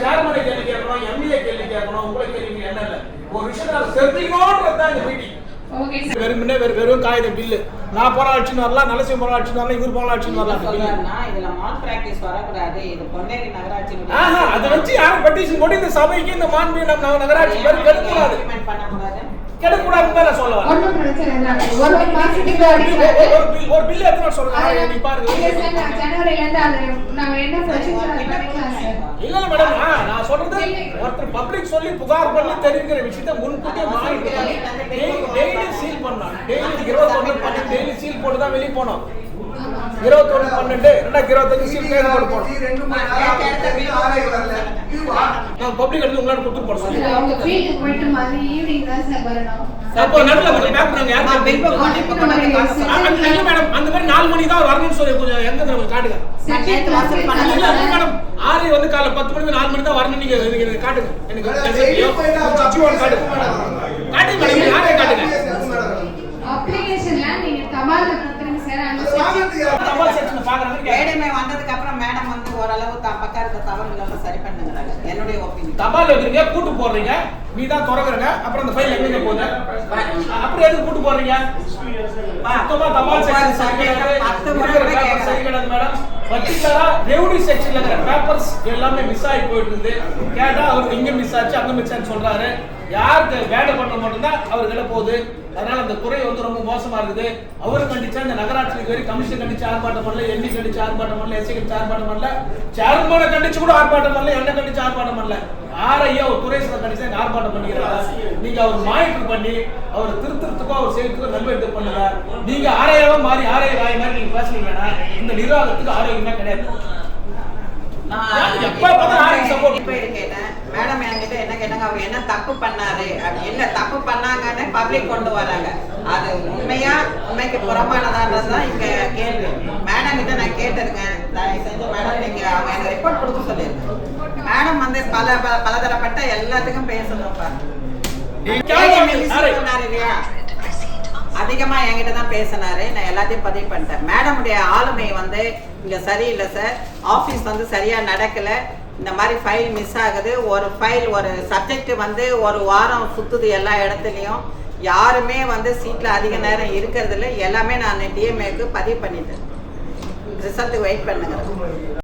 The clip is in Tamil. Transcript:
சேர்மனை கேள்வி கேட்கணும், எம்எல்ஏ கேள்வி கேட்கணும், உங்களை கேள்வி என்ன இல்லை. ஒரு விஷயத்தை தெரிஞ்சுக்கணும்ன்றதுதான் இந்த மீட்டிங். வெறுமனே வெறும் காகித பில்லு. நான் போராட்சின்னு வரலாம், நலசியம் போராட்சின்னு வரலாம், இவர் போராட்சின்னு வரலாம். அதை வச்சு யாரும் பெட்டிஷன் போட்டு இந்த சபைக்கு இந்த மாண்பு நம்ம நகராட்சி பேர் கெடுக்கூடாது கெடுக்கூடாதுன்னு சொல்ல வரேன். ஒரு பில் எத்தனை சொல்றாங்க நீ பாருங்க. இல்ல மேடம், நான் சொல்றது ஒருத்தர் பப்ளிக் சொல்லி புகார் பண்ணி தெரிவிக்கிற விஷயத்தை முன்கூட்டியே டெய்லி சீல் பண்ணலாம். டெய்லி 21 டெய்லி சீல் போட்டு தான் வெளியே போனோம். 21/12/2025 சீல் கேஸ் போட்டு போனோம். நான் பப்ளிக் எடுத்து உங்களால கொடுத்து போட சொல்லி அவங்க ஃபீல்டுக்கு போயிட்டு மாதிரி ஈவினிங் தான் சார் வரணும். அப்போ நடுல கொஞ்சம் பேக் பண்ணுங்க. யார் மேடம் அந்த மாதிரி 4 மணிக்கு தான் வரணும்னு சொல்லி கொஞ்சம் எங்க நம்ம காட்டுங்க. மேடம் 6 வந்து காலைல 10 மணிக்கு 4 மணி தான் வரணும். நீங்க காட்டுங்க. எனக்கு சிச்சுவான் காட்டுங்க. காட்டுங்க மேடம், யாரே காட்டுங்க. அப்ளிகேஷன்ல நீங்க தபால்ல கொடுத்துருங்க சார். அந்த தபால் செக்ஷன் பாக்குறாங்க. ஏடிஎம்ஏ வந்ததுக்கு அப்புறம் மேடம் வந்து ஓரளவு பக்கம் இருக்க தவறுகளை சரி பண்ணுங்கறாங்க. என்னுடைய ஒபினியன். தபால் வைக்கிறீங்க, கூட்டு போடுறீங்க, நீ தான் திறக்கறங்க, அப்புறம் அந்த ஃபைல் எங்க போகுது? அப்படியே எதுக்கு கூட்டு போடுறீங்க? தபால் செக்ஷன் சரி கிடையாது மேடம். பர்டிகுலரா ரெவென்யூ செக்ஷன்ல இருக்கிற பேப்பர்ஸ் எல்லாமே மிஸ் ஆகி போயிட்டு இருந்து கேட்டா அவருக்கு இங்க மிஸ் ஆச்சு அங்க மிஸ் ஆச்சு சொல்றாரு. யாருக்கு வேலை பண்ண மட்டும்தான் அவர் கிட்ட போகுது. அதனால அந்த குறை வந்து ரொம்ப மோசமா இருக்குது. அவரும் கண்டிச்சா இந்த நகராட்சி வரை கமிஷன் கண்டிச்சு ஆர்ப்பாட்டம் பண்ணல, எண்ணி கண்டிச்சு ஆர்ப்பாட்டம் பண்ணல, எஸ்ஐ கண்டிச்சு ஆர்ப்பாட்டம் பண்ணல, சேர்மனை கண்டிச்சு கூட ஆர்ப்பாட்டம் பண்ணல, என்ன கண்டிச்சு ஆர்ப்பாட்டம் பண்ணல. ஆரையா ஒரு துறை சார் கண்டிச்சா ஆர்ப்பாட்டம் பண்ணிக்கிறாங்க. நீங்க அவர் மானிட்டர் பண்ணி அவர் திருத்தத்துக்கோ அவர் செய்யறதுக்கோ நன்மை பண்ணுங்க. நீங்க ஆரையாவா மாறி ஆரைய ராய மாதிரி நீங்க பேசுறீங்கன்னா இந்த நிர்வாகத்துக்கு ஆரோக்கியமா கிடையாது. மேடம் என்கிட்ட என்ன கேட்டாங்க, அவர் என்ன தப்பு பண்ணாரு, என்ன தப்பு பண்ணாங்கன்னு பப்ளிக் கொண்டு வராங்க. அது உண்மைக்கு புறம்பானதான் இங்க கேள்வி. மேடம் கிட்ட நான் கேட்டிருக்கேன், தயவு செஞ்சு மேடம் நீங்க அவங்க எனக்கு ரிப்போர்ட் கொடுக்க சொல்லியிருக்கேன். மேடம் வந்து பலதரப்பட்ட எல்லாத்துக்கும் பேசணும். இல்லையா, அதிகமா என்கிட்ட தான் பேசினாரு. நான் எல்லாத்தையும் பதிவு பண்ணிட்டேன். மேடமுடைய ஆளுமை வந்து இங்க சரியில்லை சார். ஆபீஸ் வந்து சரியா நடக்கல. இந்த மாதிரி ஃபைல் மிஸ் ஆகுது. ஒரு ஃபைல் ஒரு சப்ஜெக்ட் வந்து ஒரு வாரம் சுத்துது எல்லா இடத்துலையும். யாருமே வந்து சீட்ல அதிக நேரம் இருக்கிறது இல்லை. எல்லாமே நான் டிஎம்ஏக்கு பதிவு பண்ணிட்டேன். ரிசல்ட்டுக்கு வெயிட் பண்ணுங்க.